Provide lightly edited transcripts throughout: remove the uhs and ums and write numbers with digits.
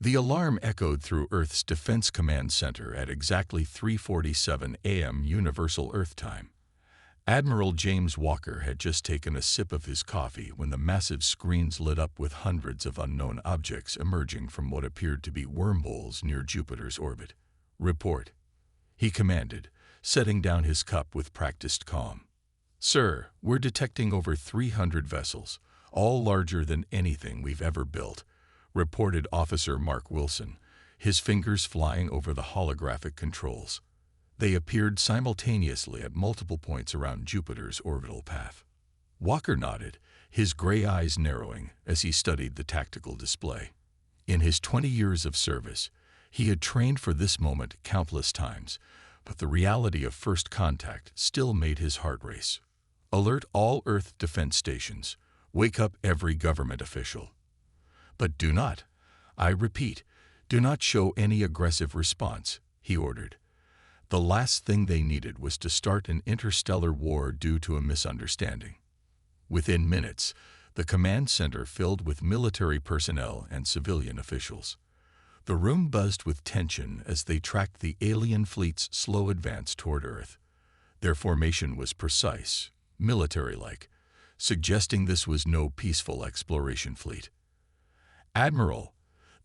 The alarm echoed through Earth's Defense Command Center at exactly 3:47 a.m. Universal Earth Time. Admiral James Walker had just taken a sip of his coffee when the massive screens lit up with hundreds of unknown objects emerging from what appeared to be wormholes near Jupiter's orbit. "Report," he commanded, setting down his cup with practiced calm. "Sir, we're detecting over 300 vessels, all larger than anything we've ever built," reported Officer Mark Wilson, his fingers flying over the holographic controls. They appeared simultaneously at multiple points around Jupiter's orbital path. Walker nodded, his gray eyes narrowing as he studied the tactical display. In his 20 years of service, he had trained for this moment countless times, but the reality of first contact still made his heart race. "Alert all Earth defense stations. Wake up every government official. But do not, I repeat, do not show any aggressive response," he ordered. The last thing they needed was to start an interstellar war due to a misunderstanding. Within minutes, the command center filled with military personnel and civilian officials. The room buzzed with tension as they tracked the alien fleet's slow advance toward Earth. Their formation was precise, military-like, suggesting this was no peaceful exploration fleet. "Admiral,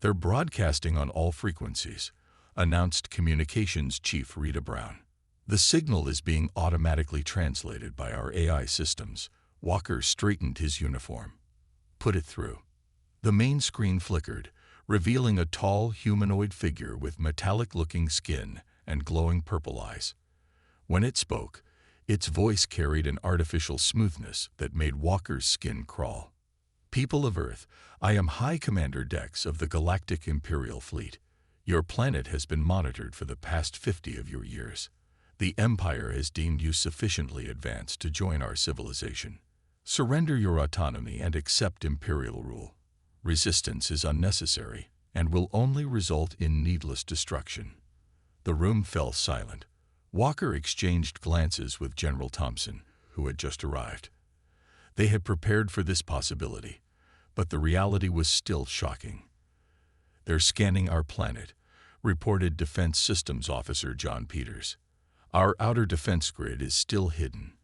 they're broadcasting on all frequencies," announced Communications Chief Rita Brown. "The signal is being automatically translated by our AI systems." Walker straightened his uniform. "Put it through." The main screen flickered, revealing a tall humanoid figure with metallic-looking skin and glowing purple eyes. When it spoke, its voice carried an artificial smoothness that made Walker's skin crawl. "People of Earth, I am High Commander Dex of the Galactic Imperial Fleet. Your planet has been monitored for the past 50 of your years. The Empire has deemed you sufficiently advanced to join our civilization. Surrender your autonomy and accept Imperial rule. Resistance is unnecessary and will only result in needless destruction." The room fell silent. Walker exchanged glances with General Thompson, who had just arrived. They had prepared for this possibility, but the reality was still shocking. "They're scanning our planet," reported Defense Systems Officer John Peters. "Our outer defense grid is still hidden.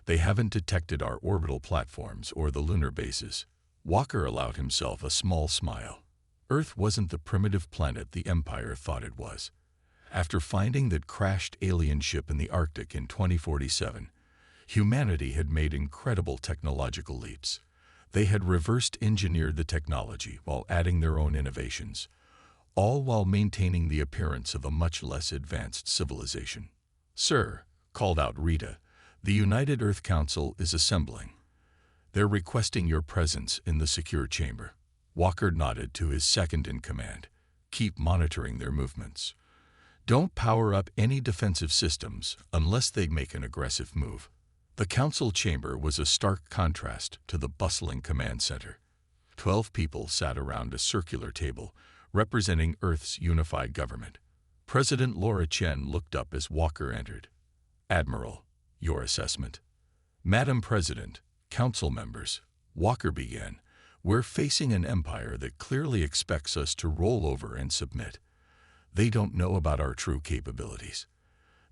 They haven't detected our orbital platforms or the lunar bases." Walker allowed himself a small smile. Earth wasn't the primitive planet the Empire thought it was. After finding that crashed alien ship in the Arctic in 2047, humanity had made incredible technological leaps. They had reversed engineered the technology while adding their own innovations, all while maintaining the appearance of a much less advanced civilization. "Sir," called out Rita, "the United Earth Council is assembling. They're requesting your presence in the secure chamber." Walker nodded to his second-in-command. "Keep monitoring their movements. Don't power up any defensive systems unless they make an aggressive move." The council chamber was a stark contrast to the bustling command center. 12 people sat around a circular table, representing Earth's unified government. President Laura Chen looked up as Walker entered. "Admiral, your assessment." "Madam President, council members," Walker began, "we're facing an empire that clearly expects us to roll over and submit. They don't know about our true capabilities.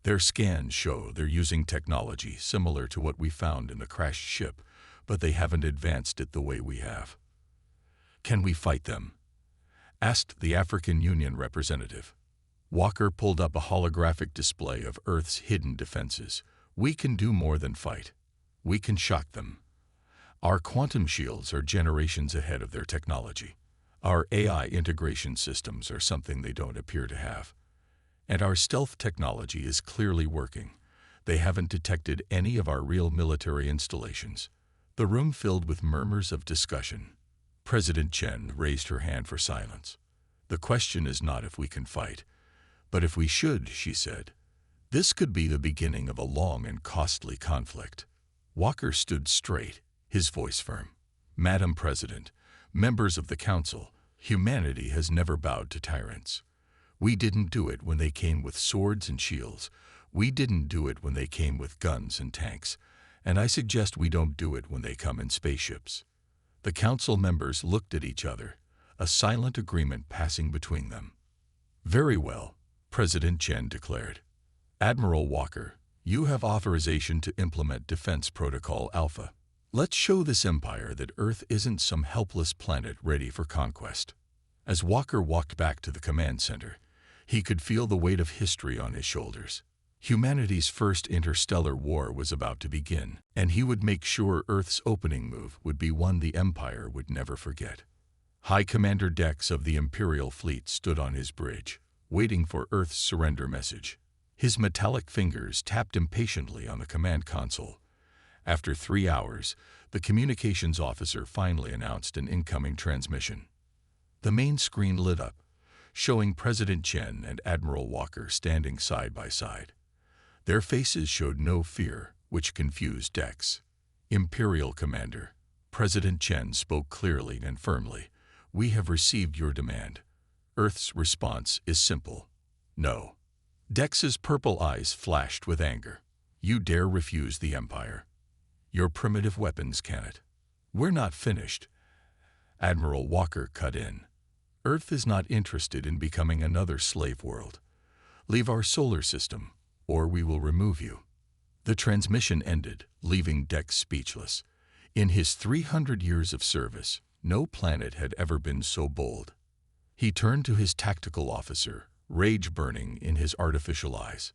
Their scans show they're using technology similar to what we found in the crashed ship, but they haven't advanced it the way we have." "Can we fight them?" asked the African Union representative. Walker pulled up a holographic display of Earth's hidden defenses. "We can do more than fight. We can shock them. Our quantum shields are generations ahead of their technology. Our AI integration systems are something they don't appear to have. And our stealth technology is clearly working. They haven't detected any of our real military installations." The room filled with murmurs of discussion. President Chen raised her hand for silence. "The question is not if we can fight, but if we should," she said. "This could be the beginning of a long and costly conflict." Walker stood straight, his voice firm. "Madam President, members of the Council, humanity has never bowed to tyrants. We didn't do it when they came with swords and shields. We didn't do it when they came with guns and tanks. And I suggest we don't do it when they come in spaceships." The council members looked at each other, a silent agreement passing between them. "Very well," President Chen declared. "Admiral Walker, you have authorization to implement Defense Protocol Alpha. Let's show this empire that Earth isn't some helpless planet ready for conquest." As Walker walked back to the command center, he could feel the weight of history on his shoulders. Humanity's first interstellar war was about to begin, and he would make sure Earth's opening move would be one the Empire would never forget. High Commander Dex of the Imperial Fleet stood on his bridge, waiting for Earth's surrender message. His metallic fingers tapped impatiently on the command console. After 3 hours, the communications officer finally announced an incoming transmission. The main screen lit up, showing President Chen and Admiral Walker standing side by side. Their faces showed no fear, which confused Dex. "Imperial Commander," President Chen spoke clearly and firmly, "we have received your demand. Earth's response is simple: no." Dex's purple eyes flashed with anger. "You dare refuse the Empire? Your primitive weapons cannot." "We're not finished," Admiral Walker cut in. "Earth is not interested in becoming another slave world. Leave our solar system, or we will remove you." The transmission ended, leaving Dex speechless. In his 300 years of service, no planet had ever been so bold. He turned to his tactical officer, rage burning in his artificial eyes.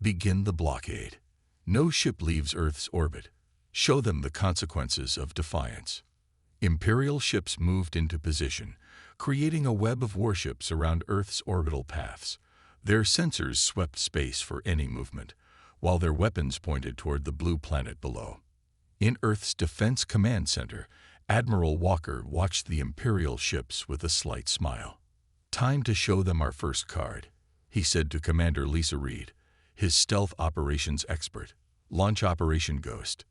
"Begin the blockade. No ship leaves Earth's orbit. Show them the consequences of defiance." Imperial ships moved into position, creating a web of warships around Earth's orbital paths. Their sensors swept space for any movement, while their weapons pointed toward the blue planet below. In Earth's Defense Command Center, Admiral Walker watched the Imperial ships with a slight smile. "Time to show them our first card," he said to Commander Lisa Reed, his stealth operations expert. "Launch Operation Ghost."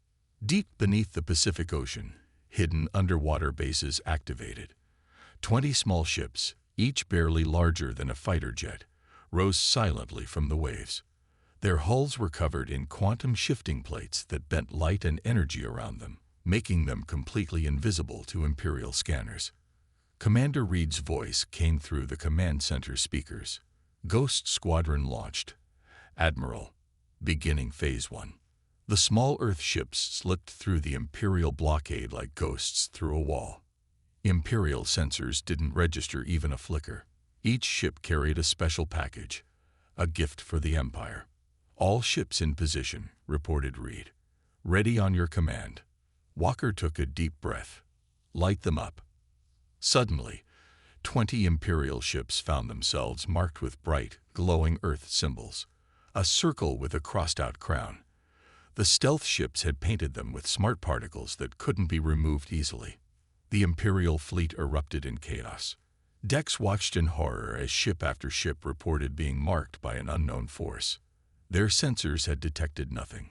Deep beneath the Pacific Ocean, hidden underwater bases activated. 20 small ships, each barely larger than a fighter jet, rose silently from the waves. Their hulls were covered in quantum shifting plates that bent light and energy around them, making them completely invisible to Imperial scanners. Commander Reed's voice came through the command center speakers. "Ghost Squadron launched. Admiral, beginning Phase 1. The small Earth ships slipped through the Imperial blockade like ghosts through a wall. Imperial sensors didn't register even a flicker. Each ship carried a special package, a gift for the Empire. All ships in position," reported Reed. "Ready on your command." Walker took a deep breath. "Light them up." Suddenly, 20 Imperial ships found themselves marked with bright, glowing Earth symbols. A circle with a crossed-out crown. The stealth ships had painted them with smart particles that couldn't be removed easily. The Imperial fleet erupted in chaos. Dex watched in horror as ship after ship reported being marked by an unknown force. Their sensors had detected nothing.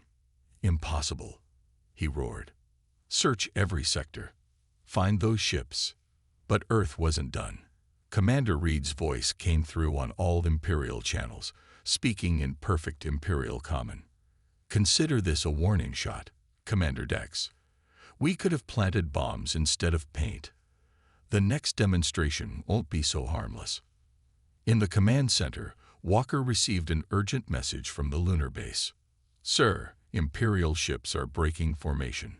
"Impossible," he roared. "Search every sector. Find those ships." But Earth wasn't done. Commander Reed's voice came through on all Imperial channels, speaking in perfect Imperial common. "Consider this a warning shot, Commander Dex. We could have planted bombs instead of paint. The next demonstration won't be so harmless." In the command center, Walker received an urgent message from the lunar base. "Sir, Imperial ships are breaking formation.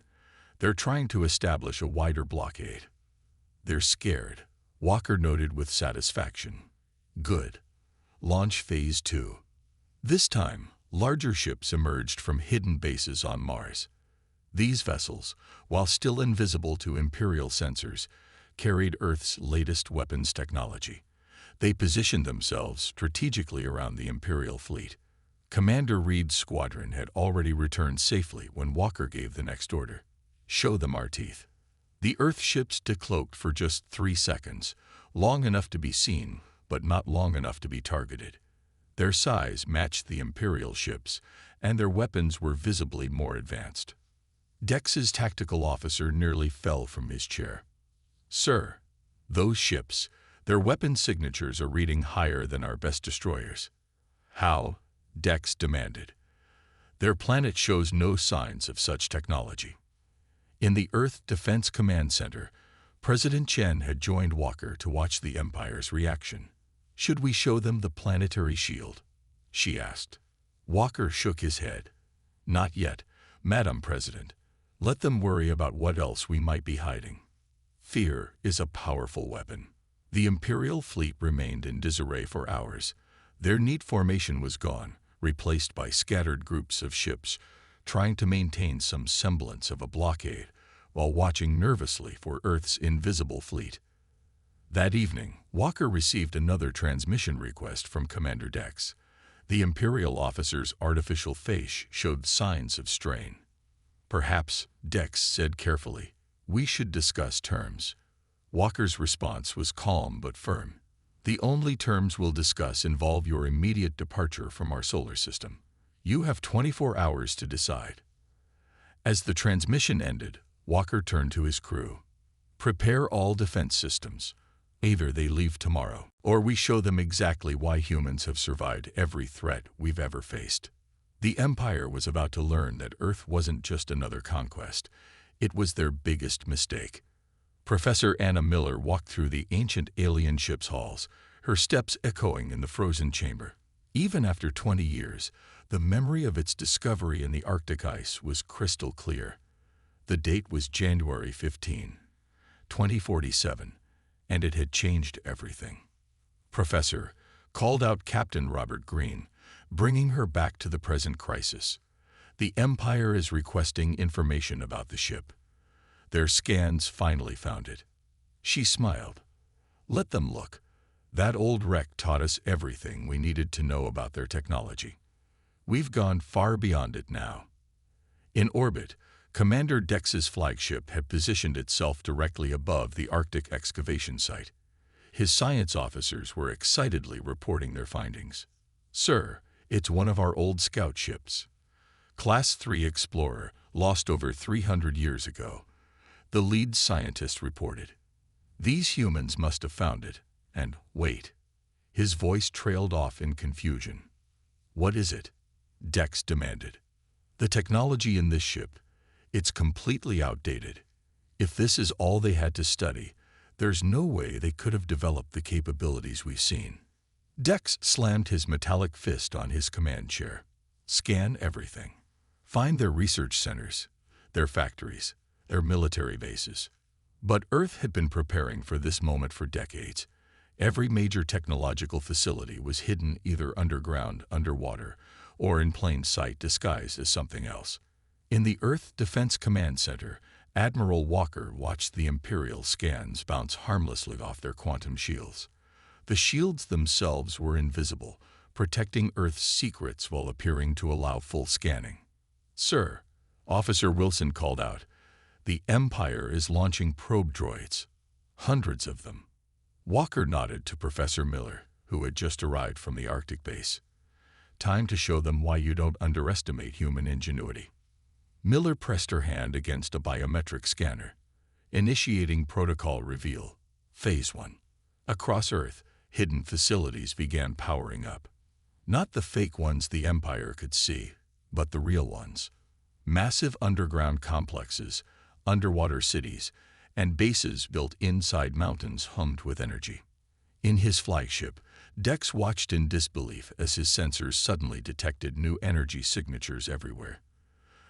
They're trying to establish a wider blockade." "They're scared," Walker noted with satisfaction. "Good. Launch Phase 2. This time, larger ships emerged from hidden bases on Mars. These vessels, while still invisible to Imperial sensors, carried Earth's latest weapons technology. They positioned themselves strategically around the Imperial fleet. Commander Reed's squadron had already returned safely when Walker gave the next order. "Show them our teeth." The Earth ships decloaked for just 3 seconds, long enough to be seen, but not long enough to be targeted. Their size matched the Imperial ships, and their weapons were visibly more advanced. Dex's tactical officer nearly fell from his chair. "Sir, those ships, their weapon signatures are reading higher than our best destroyers." "How?" Dex demanded. "Their planet shows no signs of such technology." In the Earth Defense Command Center, President Chen had joined Walker to watch the Empire's reaction. "Should we show them the planetary shield?" she asked. Walker shook his head. "Not yet, Madam President. Let them worry about what else we might be hiding." Fear is a powerful weapon. The Imperial fleet remained in disarray for hours. Their neat formation was gone, replaced by scattered groups of ships, trying to maintain some semblance of a blockade while watching nervously for Earth's invisible fleet. That evening, Walker received another transmission request from Commander Dex. The Imperial officer's artificial face showed signs of strain. "Perhaps," Dex said carefully, "we should discuss terms." Walker's response was calm but firm. "The only terms we'll discuss involve your immediate departure from our solar system. You have 24 hours to decide." As the transmission ended, Walker turned to his crew. "Prepare all defense systems. Either they leave tomorrow, or we show them exactly why humans have survived every threat we've ever faced." The Empire was about to learn that Earth wasn't just another conquest. It was their biggest mistake. Professor Anna Miller walked through the ancient alien ship's halls, her steps echoing in the frozen chamber. Even after 20 years, the memory of its discovery in the Arctic ice was crystal clear. The date was January 15, 2047, and it had changed everything. "Professor," called out Captain Robert Green, bringing her back to the present crisis. "The Empire is requesting information about the ship. Their scans finally found it." She smiled. "Let them look. That old wreck taught us everything we needed to know about their technology. We've gone far beyond it now." In orbit, Commander Dex's flagship had positioned itself directly above the Arctic excavation site. His science officers were excitedly reporting their findings. "Sir, it's one of our old scout ships. Class 3 Explorer, lost over 300 years ago," the lead scientist reported. "These humans must have found it, and wait." His voice trailed off in confusion. "What is it?" Dex demanded. "The technology in this ship, it's completely outdated. If this is all they had to study, there's no way they could have developed the capabilities we've seen." Dex slammed his metallic fist on his command chair. "Scan everything. Find their research centers, their factories, their military bases." But Earth had been preparing for this moment for decades. Every major technological facility was hidden either underground, underwater, or in plain sight disguised as something else. In the Earth Defense Command Center, Admiral Walker watched the Imperial scans bounce harmlessly off their quantum shields. The shields themselves were invisible, protecting Earth's secrets while appearing to allow full scanning. "Sir," Officer Wilson called out, "the Empire is launching probe droids. Hundreds of them." Walker nodded to Professor Miller, who had just arrived from the Arctic base. "Time to show them why you don't underestimate human ingenuity." Miller pressed her hand against a biometric scanner. Initiating protocol reveal. Phase 1. Across Earth, hidden facilities began powering up. Not the fake ones the Empire could see, but the real ones. Massive underground complexes, underwater cities, and bases built inside mountains hummed with energy. In his flagship, Dex watched in disbelief as his sensors suddenly detected new energy signatures everywhere.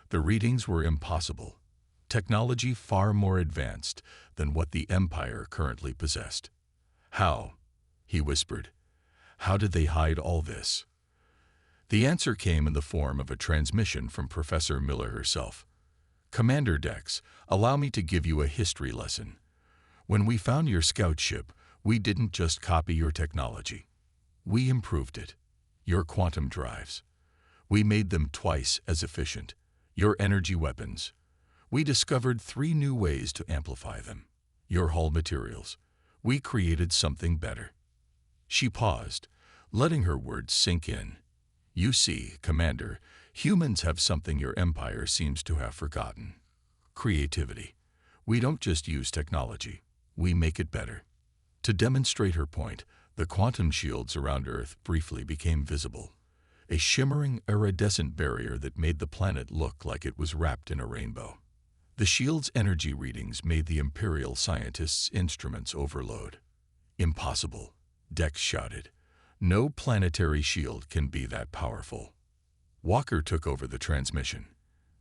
The readings were impossible. Technology far more advanced than what the Empire currently possessed. "How?" he whispered. "How did they hide all this?" The answer came in the form of a transmission from Professor Miller herself. "Commander Dex, allow me to give you a history lesson. When we found your scout ship, we didn't just copy your technology. We improved it. Your quantum drives. We made them twice as efficient. Your energy weapons. We discovered 3 new ways to amplify them. Your hull materials. We created something better." She paused, letting her words sink in. "You see, Commander, humans have something your Empire seems to have forgotten. Creativity. We don't just use technology. We make it better." To demonstrate her point, the quantum shields around Earth briefly became visible. A shimmering, iridescent barrier that made the planet look like it was wrapped in a rainbow. The shield's energy readings made the Imperial scientists' instruments overload. "Impossible," Dex shouted. "No planetary shield can be that powerful." Walker took over the transmission.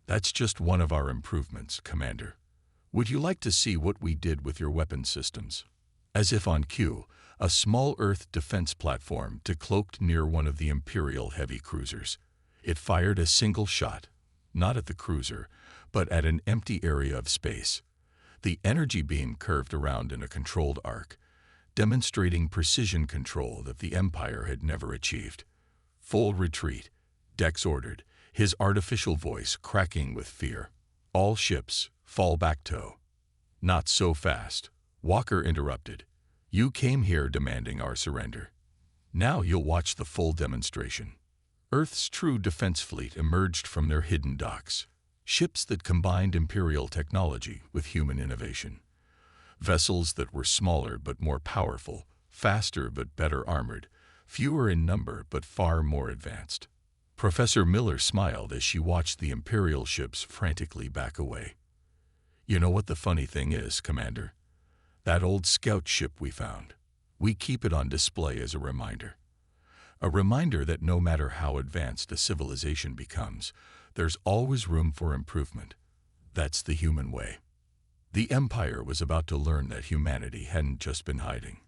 "That's just one of our improvements, Commander. Would you like to see what we did with your weapon systems?" As if on cue, a small Earth defense platform decloaked near one of the Imperial heavy cruisers. It fired a single shot, not at the cruiser, but at an empty area of space. The energy beam curved around in a controlled arc, demonstrating precision control that the Empire had never achieved. "Full retreat," Dex ordered, his artificial voice cracking with fear. "All ships, fall back to." "Not so fast," Walker interrupted. "You came here demanding our surrender. Now you'll watch the full demonstration." Earth's true defense fleet emerged from their hidden docks, ships that combined Imperial technology with human innovation. Vessels that were smaller but more powerful, faster but better armored, fewer in number but far more advanced. Professor Miller smiled as she watched the Imperial ships frantically back away. "You know what the funny thing is, Commander? That old scout ship we found. We keep it on display as a reminder. A reminder that no matter how advanced a civilization becomes, there's always room for improvement. That's the human way." The Empire was about to learn that humanity hadn't just been hiding.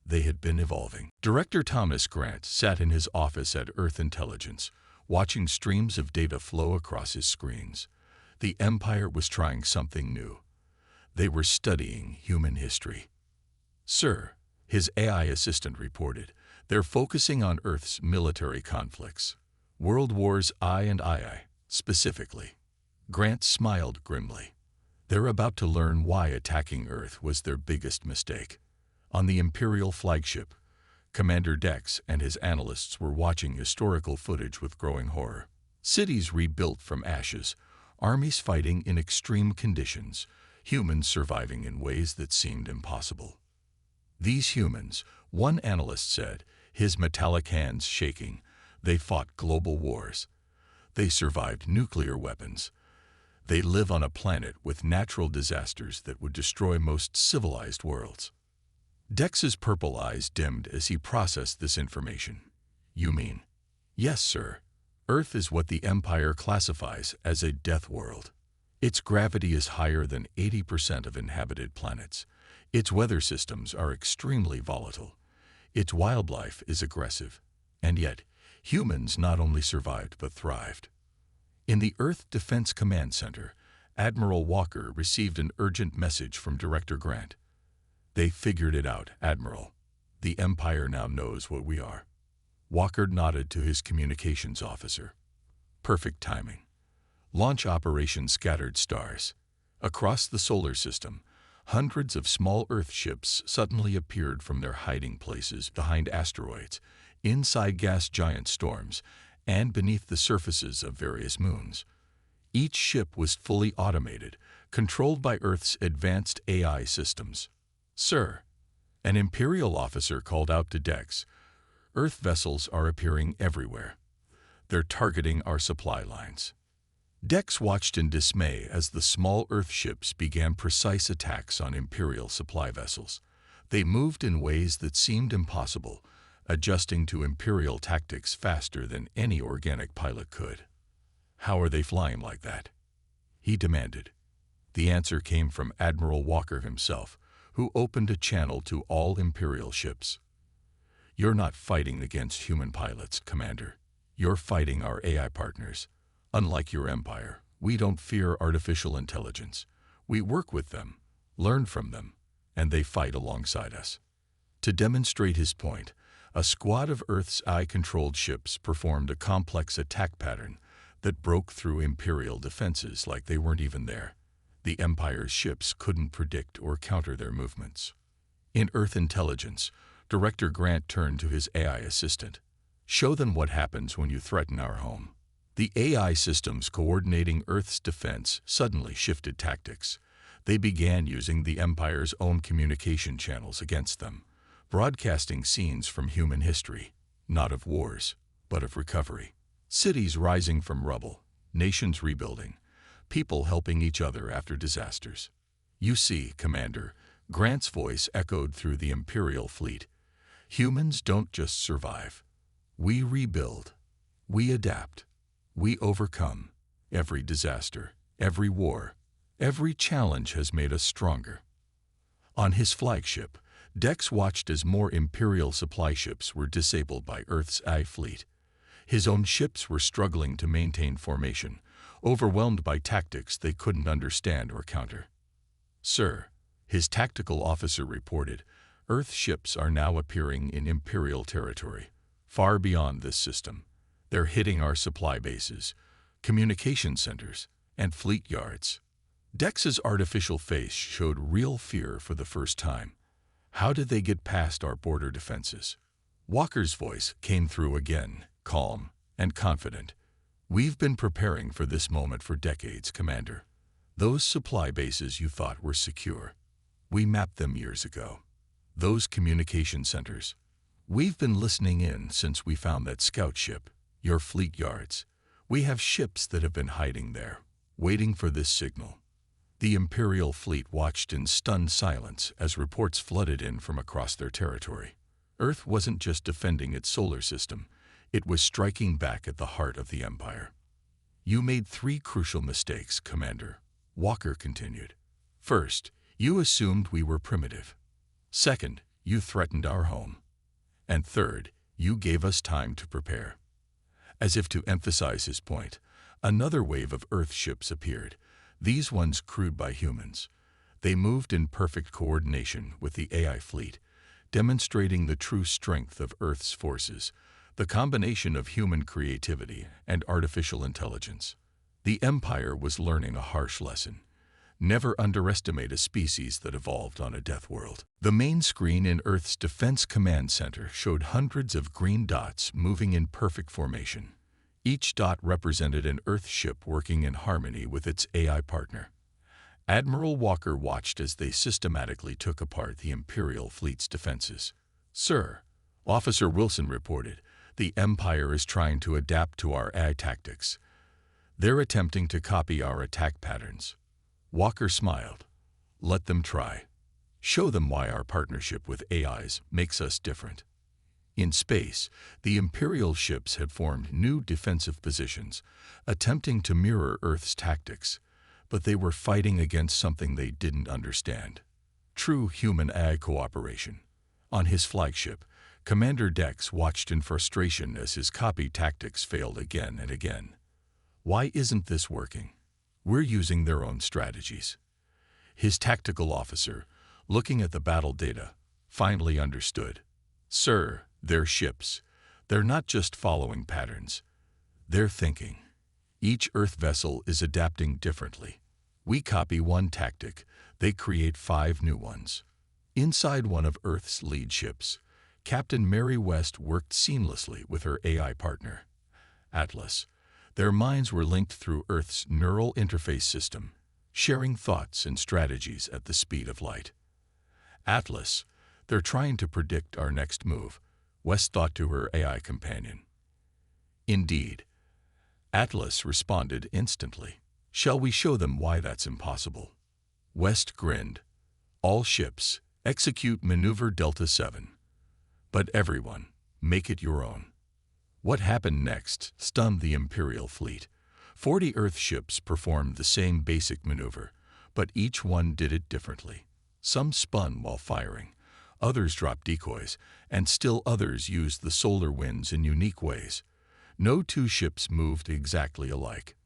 They had been evolving. Director Thomas Grant sat in his office at Earth Intelligence, watching streams of data flow across his screens. The Empire was trying something new. They were studying human history. "Sir," his AI assistant reported, "they're focusing on Earth's military conflicts. World Wars I and II, specifically." Grant smiled grimly. They're about to learn why attacking Earth was their biggest mistake. On the Imperial flagship, Commander Dex and his analysts were watching historical footage with growing horror. Cities rebuilt from ashes, armies fighting in extreme conditions, humans surviving in ways that seemed impossible. These humans, one analyst said, his metallic hands shaking, they fought global wars. They survived nuclear weapons. They live on a planet with natural disasters that would destroy most civilized worlds. Dex's purple eyes dimmed as he processed this information. "You mean?" "Yes, sir. Earth is what the Empire classifies as a death world. Its gravity is higher than 80% of inhabited planets. Its weather systems are extremely volatile. Its wildlife is aggressive. And yet, humans not only survived but thrived." In the Earth Defense Command Center, Admiral Walker received an urgent message from Director Grant. "They figured it out, Admiral. The Empire now knows what we are." Walker nodded to his communications officer. "Perfect timing. Launch Operation Scattered Stars." Across the solar system, hundreds of small Earth ships suddenly appeared from their hiding places behind asteroids, inside gas giant storms, and beneath the surfaces of various moons. Each ship was fully automated, controlled by Earth's advanced AI systems. "Sir," an Imperial officer called out to Dex, "Earth vessels are appearing everywhere. They're targeting our supply lines." Dex watched in dismay as the small Earth ships began precise attacks on Imperial supply vessels. They moved in ways that seemed impossible, adjusting to Imperial tactics faster than any organic pilot could. "How are they flying like that?" he demanded. The answer came from Admiral Walker himself, who opened a channel to all Imperial ships. "You're not fighting against human pilots, Commander. You're fighting our AI partners. Unlike your Empire, we don't fear artificial intelligence. We work with them, learn from them, and they fight alongside us." To demonstrate his point, a squad of Earth's AI-controlled ships performed a complex attack pattern that broke through Imperial defenses like they weren't even there. The Empire's ships couldn't predict or counter their movements. In Earth Intelligence, Director Grant turned to his AI assistant. "Show them what happens when you threaten our home." The AI systems coordinating Earth's defense suddenly shifted tactics. They began using the Empire's own communication channels against them, broadcasting scenes from human history, not of wars, but of recovery. Cities rising from rubble, nations rebuilding, people helping each other after disasters. You see, Commander, Grant's voice echoed through the Imperial fleet. Humans don't just survive. We rebuild. We adapt. We overcome. Every disaster, every war, every challenge has made us stronger. On his flagship, Dex watched as more Imperial supply ships were disabled by Earth's AI fleet. His own ships were struggling to maintain formation, overwhelmed by tactics they couldn't understand or counter. "Sir," his tactical officer reported, "Earth ships are now appearing in Imperial territory, far beyond this system. They're hitting our supply bases, communication centers, and fleet yards." Dex's artificial face showed real fear for the first time. How did they get past our border defenses? Walker's voice came through again, calm and confident. "We've been preparing for this moment for decades, Commander. Those supply bases you thought were secure, we mapped them years ago. Those communication centers, we've been listening in since we found that scout ship, your fleet yards. We have ships that have been hiding there, waiting for this signal." The Imperial fleet watched in stunned silence as reports flooded in from across their territory. Earth wasn't just defending its solar system, it was striking back at the heart of the Empire. "You made 3 crucial mistakes, Commander," Walker continued. "First, you assumed we were primitive. Second, you threatened our home. And third, you gave us time to prepare." As if to emphasize his point, another wave of Earth ships appeared, these ones crewed by humans. They moved in perfect coordination with the AI fleet, demonstrating the true strength of Earth's forces, the combination of human creativity and artificial intelligence. The Empire was learning a harsh lesson. Never underestimate a species that evolved on a death world. The main screen in Earth's Defense Command Center showed hundreds of green dots moving in perfect formation. Each dot represented an Earth ship working in harmony with its AI partner. Admiral Walker watched as they systematically took apart the Imperial fleet's defenses. "Sir," Officer Wilson reported, "the Empire is trying to adapt to our AI tactics. They're attempting to copy our attack patterns." Walker smiled. "Let them try. Show them why our partnership with AIs makes us different." In space, the Imperial ships had formed new defensive positions, attempting to mirror Earth's tactics, but they were fighting against something they didn't understand: true human-AI cooperation. On his flagship, Commander Dex watched in frustration as his copy tactics failed again and again. "Why isn't this working? We're using their own strategies." His tactical officer, looking at the battle data, finally understood. "Sir, they're ships. They're not just following patterns. They're thinking. Each Earth vessel is adapting differently. We copy one tactic, they create 5 new ones." Inside one of Earth's lead ships, Captain Mary West worked seamlessly with her AI partner, Atlas. Their minds were linked through Earth's neural interface system, sharing thoughts and strategies at the speed of light. "Atlas, they're trying to predict our next move," West thought to her AI companion. "Indeed." Atlas responded instantly. "Shall we show them why that's impossible?" West grinned. "All ships, execute Maneuver Delta 7. But everyone, make it your own." What happened next stunned the Imperial fleet. 40 Earth ships performed the same basic maneuver, but each one did it differently. Some spun while firing, others dropped decoys, and still others used the solar winds in unique ways. No 2 ships moved exactly alike.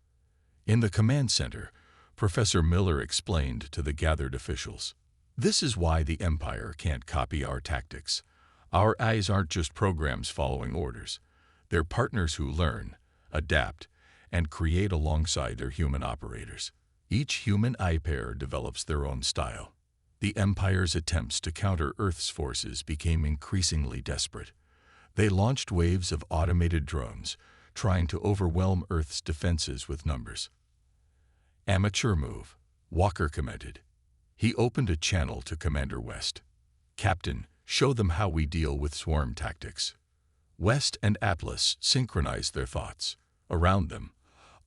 In the command center, Professor Miller explained to the gathered officials, "This is why the Empire can't copy our tactics. Our eyes aren't just programs following orders. They're partners who learn, adapt, and create alongside their human operators. Each human eye pair develops their own style." The Empire's attempts to counter Earth's forces became increasingly desperate. They launched waves of automated drones, trying to overwhelm Earth's defenses with numbers. "Amateur move," Walker commented. He opened a channel to Commander West. "Captain, show them how we deal with swarm tactics." West and Atlas synchronized their thoughts. Around them,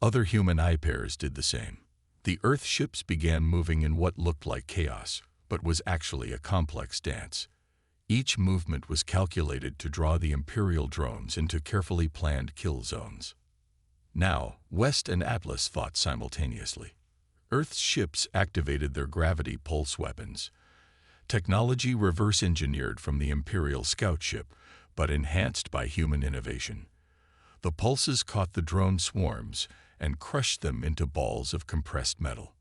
other human eye pairs did the same. The Earth ships began moving in what looked like chaos, but was actually a complex dance. Each movement was calculated to draw the Imperial drones into carefully planned kill zones. Now, West and Atlas fought simultaneously. Earth's ships activated their gravity pulse weapons, technology reverse-engineered from the Imperial scout ship, but enhanced by human innovation. The pulses caught the drone swarms and crushed them into balls of compressed metal.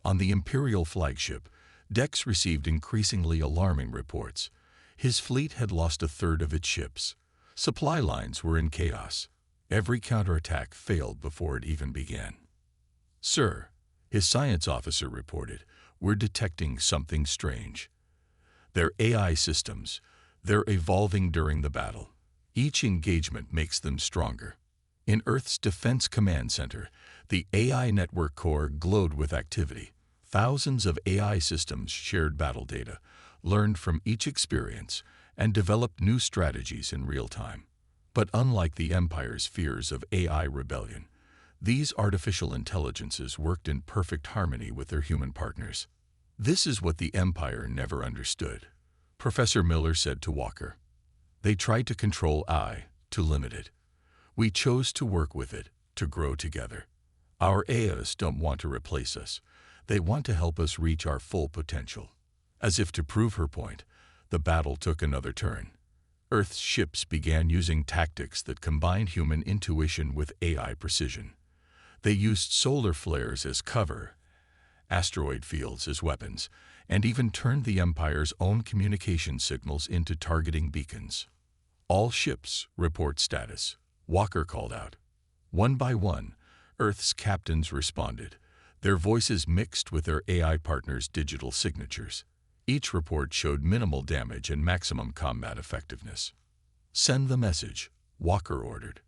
On the Imperial flagship, Dex received increasingly alarming reports. His fleet had lost a third of its ships. Supply lines were in chaos. Every counterattack failed before it even began. "Sir," his science officer reported, "we're detecting something strange. They're AI systems. They're evolving during the battle. Each engagement makes them stronger." In Earth's Defense Command Center, the AI network core glowed with activity. Thousands of AI systems shared battle data, learned from each experience, and developed new strategies in real time. But unlike the Empire's fears of AI rebellion, these artificial intelligences worked in perfect harmony with their human partners. "This is what the Empire never understood," Professor Miller said to Walker. "They tried to control AI, to limit it. We chose to work with it, to grow together. Our AIs don't want to replace us. They want to help us reach our full potential." As if to prove her point, the battle took another turn. Earth's ships began using tactics that combined human intuition with AI precision. They used solar flares as cover, asteroid fields as weapons, and even turned the Empire's own communication signals into targeting beacons. "All ships report status," Walker called out. One by one, Earth's captains responded, their voices mixed with their AI partners' digital signatures. Each report showed minimal damage and maximum combat effectiveness. "Send the message," Walker ordered.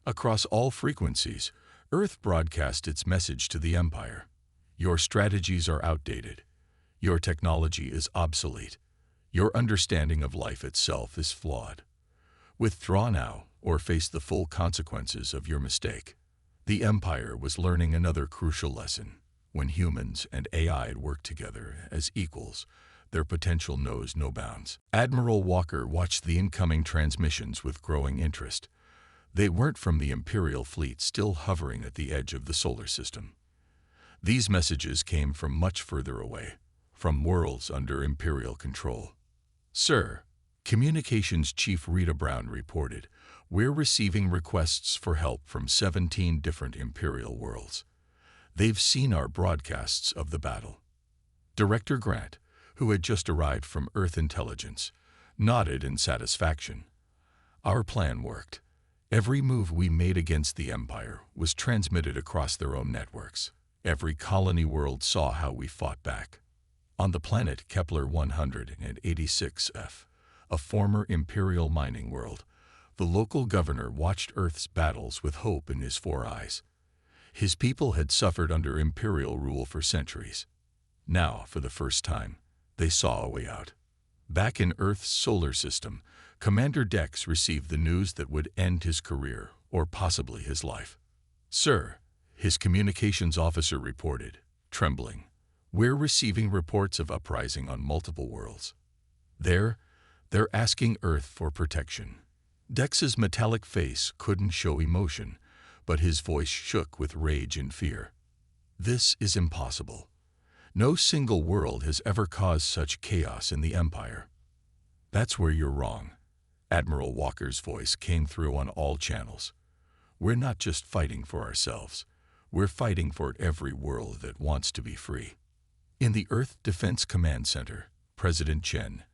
Across all frequencies, Earth broadcast its message to the Empire. "Your strategies are outdated. Your technology is obsolete. Your understanding of life itself is flawed. Withdraw now, or face the full consequences of your mistake." The Empire was learning another crucial lesson. When humans and AI work together as equals, their potential knows no bounds. Admiral Walker watched the incoming transmissions with growing interest. They weren't from the Imperial fleet still hovering at the edge of the solar system. These messages came from much further away, from worlds under Imperial control. "Sir," Communications Chief Rita Brown reported, "we're receiving requests for help from 17 different Imperial worlds. They've seen our broadcasts of the battle." Director Grant, who had just arrived from Earth Intelligence, nodded in satisfaction. "Our plan worked. Every move we made against the Empire was transmitted across their own networks. Every colony world saw how we fought back." On the planet Kepler 186f, a former Imperial mining world, the local governor watched Earth's battles with hope in his 4 eyes. His people had suffered under Imperial rule for centuries. Now, for the first time, they saw a way out. Back in Earth's solar system, Commander Dex received the news that would end his career, or possibly his life. "Sir," his communications officer reported, trembling, "we're receiving reports of uprising on multiple worlds. They're asking Earth for protection." Dex's metallic face couldn't show emotion, but his voice shook with rage and fear. "This is impossible. No single world has ever caused such chaos in the Empire." "That's where you're wrong." Admiral Walker's voice came through on all channels. "We're not just fighting for ourselves. We're fighting for every world that wants to be free." In the Earth Defense Command Center, President Chen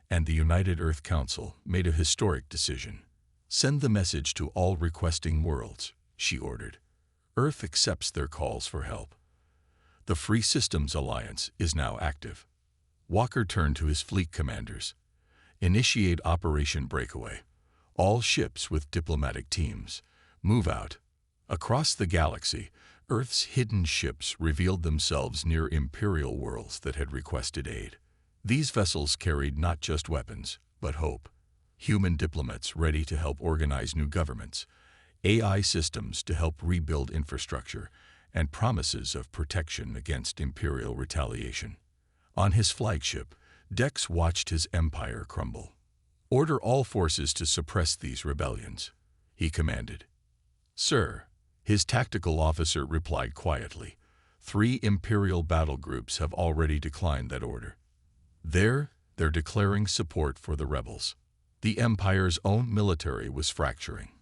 and the United Earth Council made a historic decision. "Send the message to all requesting worlds," she ordered. "Earth accepts their calls for help. The Free Systems Alliance is now active." Walker turned to his fleet commanders. "Initiate Operation Breakaway. All ships with diplomatic teams. Move out." Across the galaxy, Earth's hidden ships revealed themselves near Imperial worlds that had requested aid. These vessels carried not just weapons, but hope. Human diplomats ready to help organize new governments, AI systems to help rebuild infrastructure, and promises of protection against Imperial retaliation. On his flagship, Dex watched his empire crumble. "Order all forces to suppress these rebellions," he commanded. "Sir," his tactical officer replied quietly, "3 Imperial battle groups have already declined that order. They're declaring support for the rebels." The Empire's own military was fracturing.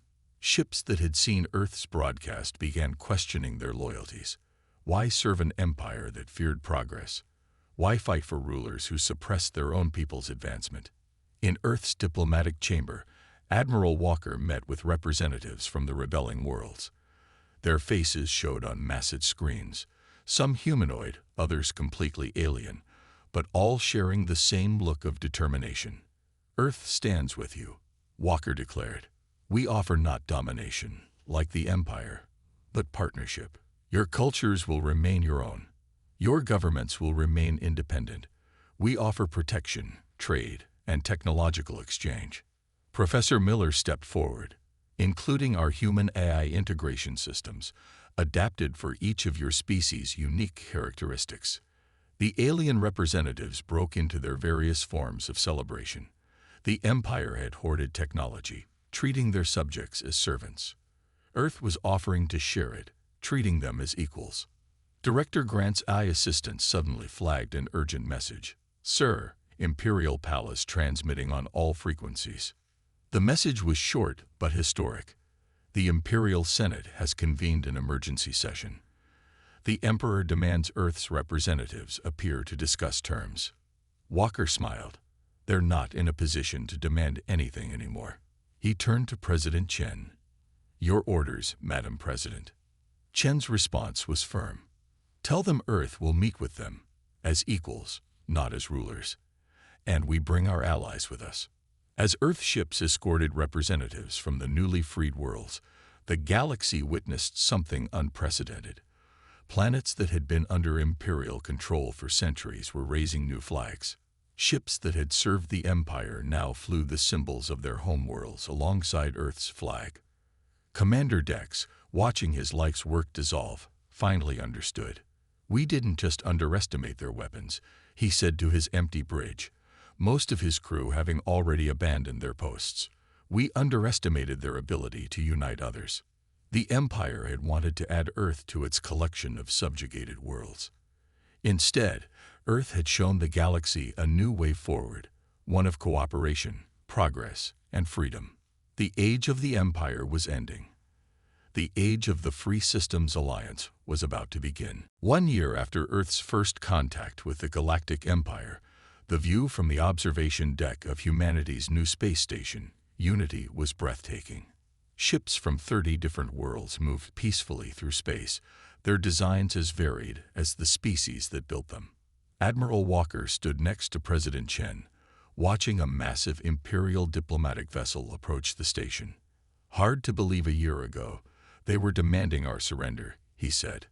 Ships that had seen Earth's broadcast began questioning their loyalties. Why serve an empire that feared progress? Why fight for rulers who suppressed their own people's advancement? In Earth's diplomatic chamber, Admiral Walker met with representatives from the rebelling worlds. Their faces showed on massive screens, some humanoid, others completely alien, but all sharing the same look of determination. "Earth stands with you," Walker declared. "We offer not domination, like the Empire, but partnership. Your cultures will remain your own. Your governments will remain independent. We offer protection, trade, and technological exchange." Professor Miller stepped forward. "Including our human AI integration systems, adapted for each of your species' unique characteristics." The alien representatives broke into their various forms of celebration. The Empire had hoarded technology, treating their subjects as servants. Earth was offering to share it, treating them as equals. Director Grant's eye assistant suddenly flagged an urgent message. "Sir, Imperial Palace transmitting on all frequencies." The message was short but historic. "The Imperial Senate has convened an emergency session. The Emperor demands Earth's representatives appear to discuss terms." Walker smiled. "They're not in a position to demand anything anymore." He turned to President Chen. "Your orders, Madam President." Chen's response was firm. "Tell them Earth will meet with them as equals, not as rulers. And we bring our allies with us." As Earth ships escorted representatives from the newly freed worlds, the galaxy witnessed something unprecedented. Planets that had been under Imperial control for centuries were raising new flags. Ships that had served the Empire now flew the symbols of their homeworlds alongside Earth's flag. Commander Dex, watching his life's work dissolve, finally understood. "We didn't just underestimate their weapons," he said to his empty bridge, most of his crew having already abandoned their posts. "We underestimated their ability to unite others." The Empire had wanted to add Earth to its collection of subjugated worlds. Instead, Earth had shown the galaxy a new way forward, one of cooperation, progress, and freedom. The age of the Empire was ending. The age of the Free Systems Alliance was about to begin. 1 year after Earth's first contact with the Galactic Empire, the view from the observation deck of humanity's new space station, Unity, was breathtaking. Ships from 30 different worlds moved peacefully through space, their designs as varied as the species that built them. Admiral Walker stood next to President Chen, watching a massive Imperial diplomatic vessel approach the station. "Hard to believe a year ago, they were demanding our surrender," he said.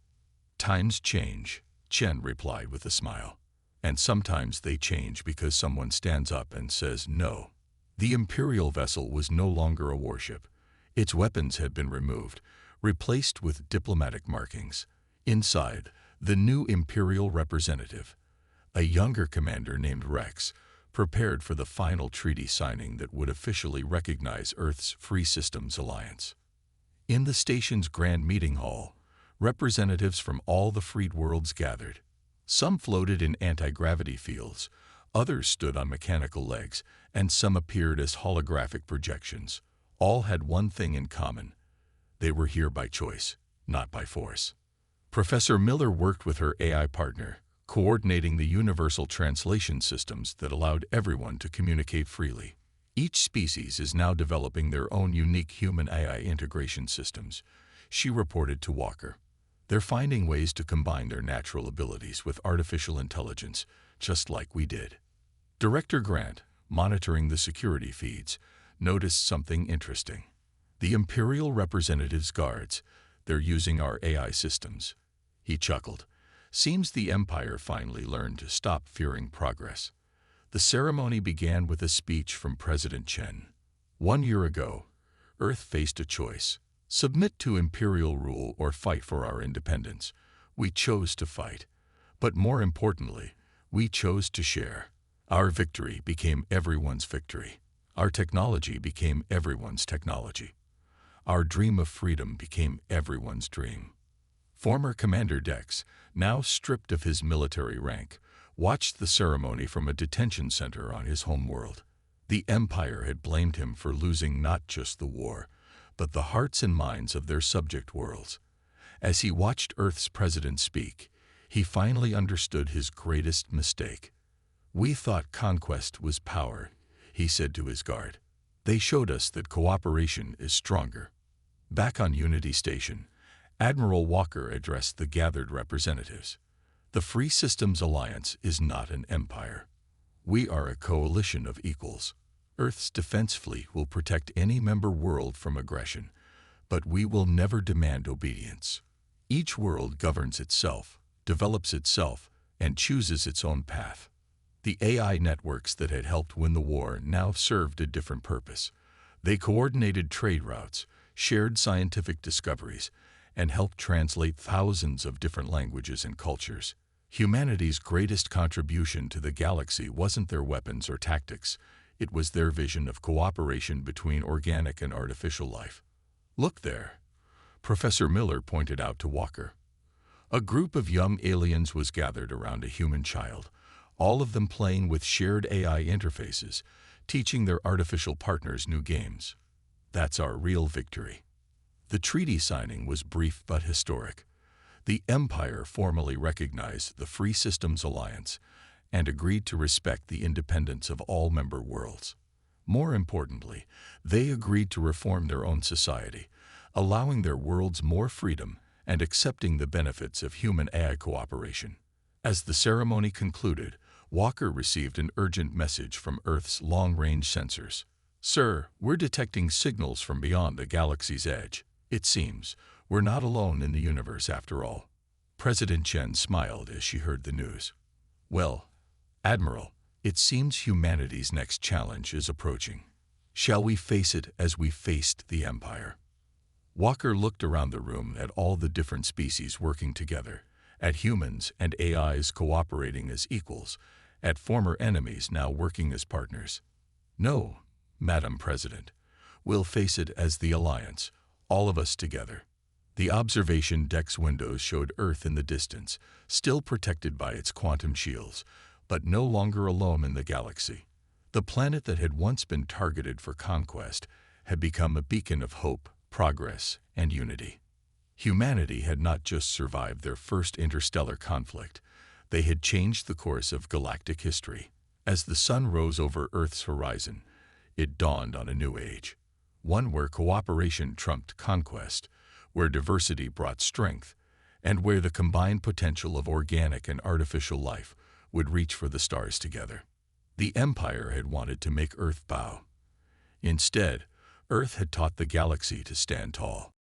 "Times change," Chen replied with a smile. "And sometimes they change because someone stands up and says no." The Imperial vessel was no longer a warship. Its weapons had been removed, replaced with diplomatic markings. Inside, the new Imperial representative, a younger commander named Rex, prepared for the final treaty signing that would officially recognize Earth's Free Systems Alliance. In the station's grand meeting hall, representatives from all the freed worlds gathered. Some floated in anti-gravity fields, others stood on mechanical legs, and some appeared as holographic projections. All had one thing in common: they were here by choice, not by force. Professor Miller worked with her AI partner, coordinating the universal translation systems that allowed everyone to communicate freely. Each species is now developing their own unique human AI integration systems, she reported to Walker. They're finding ways to combine their natural abilities with artificial intelligence, just like we did. Director Grant, monitoring the security feeds, noticed something interesting. The Imperial representatives' guards, they're using our AI systems. He chuckled. Seems the Empire finally learned to stop fearing progress. The ceremony began with a speech from President Chen. 1 year ago, Earth faced a choice: submit to imperial rule or fight for our independence. We chose to fight. But more importantly, we chose to share. Our victory became everyone's victory. Our technology became everyone's technology. Our dream of freedom became everyone's dream. Former Commander Dex, now stripped of his military rank, watched the ceremony from a detention center on his home world. The Empire had blamed him for losing not just the war, but the hearts and minds of their subject worlds. As he watched Earth's president speak, he finally understood his greatest mistake. "We thought conquest was power," he said to his guard. "They showed us that cooperation is stronger." Back on Unity Station, Admiral Walker addressed the gathered representatives. "The Free Systems Alliance is not an empire. We are a coalition of equals. Earth's defense fleet will protect any member world from aggression, but we will never demand obedience. Each world governs itself, develops itself, and chooses its own path." The AI networks that had helped win the war now served a different purpose. They coordinated trade routes, shared scientific discoveries, and helped translate thousands of different languages and cultures. Humanity's greatest contribution to the galaxy wasn't their weapons or tactics. It was their vision of cooperation between organic and artificial life. "Look there," Professor Miller pointed out to Walker. A group of young aliens was gathered around a human child, all of them playing with shared AI interfaces, teaching their artificial partners new games. "That's our real victory." The treaty signing was brief but historic. The Empire formally recognized the Free Systems Alliance and agreed to respect the independence of all member worlds. More importantly, they agreed to reform their own society, allowing their worlds more freedom and accepting the benefits of human-AI cooperation. As the ceremony concluded, Walker received an urgent message from Earth's long-range sensors. "Sir, we're detecting signals from beyond the galaxy's edge. It seems we're not alone in the universe after all." President Chen smiled as she heard the news. "Well, Admiral, it seems humanity's next challenge is approaching. Shall we face it as we faced the Empire?" Walker looked around the room at all the different species working together, at humans and AIs cooperating as equals, at former enemies now working as partners. "No, Madam President, we'll face it as the Alliance, all of us together." The observation deck's windows showed Earth in the distance, still protected by its quantum shields, but no longer alone in the galaxy. The planet that had once been targeted for conquest had become a beacon of hope, progress, and unity. Humanity had not just survived their first interstellar conflict, they had changed the course of galactic history. As the sun rose over Earth's horizon, it dawned on a new age, one where cooperation trumped conquest, where diversity brought strength, and where the combined potential of organic and artificial life would reach for the stars together. The Empire had wanted to make Earth bow. Instead, Earth had taught the galaxy to stand tall.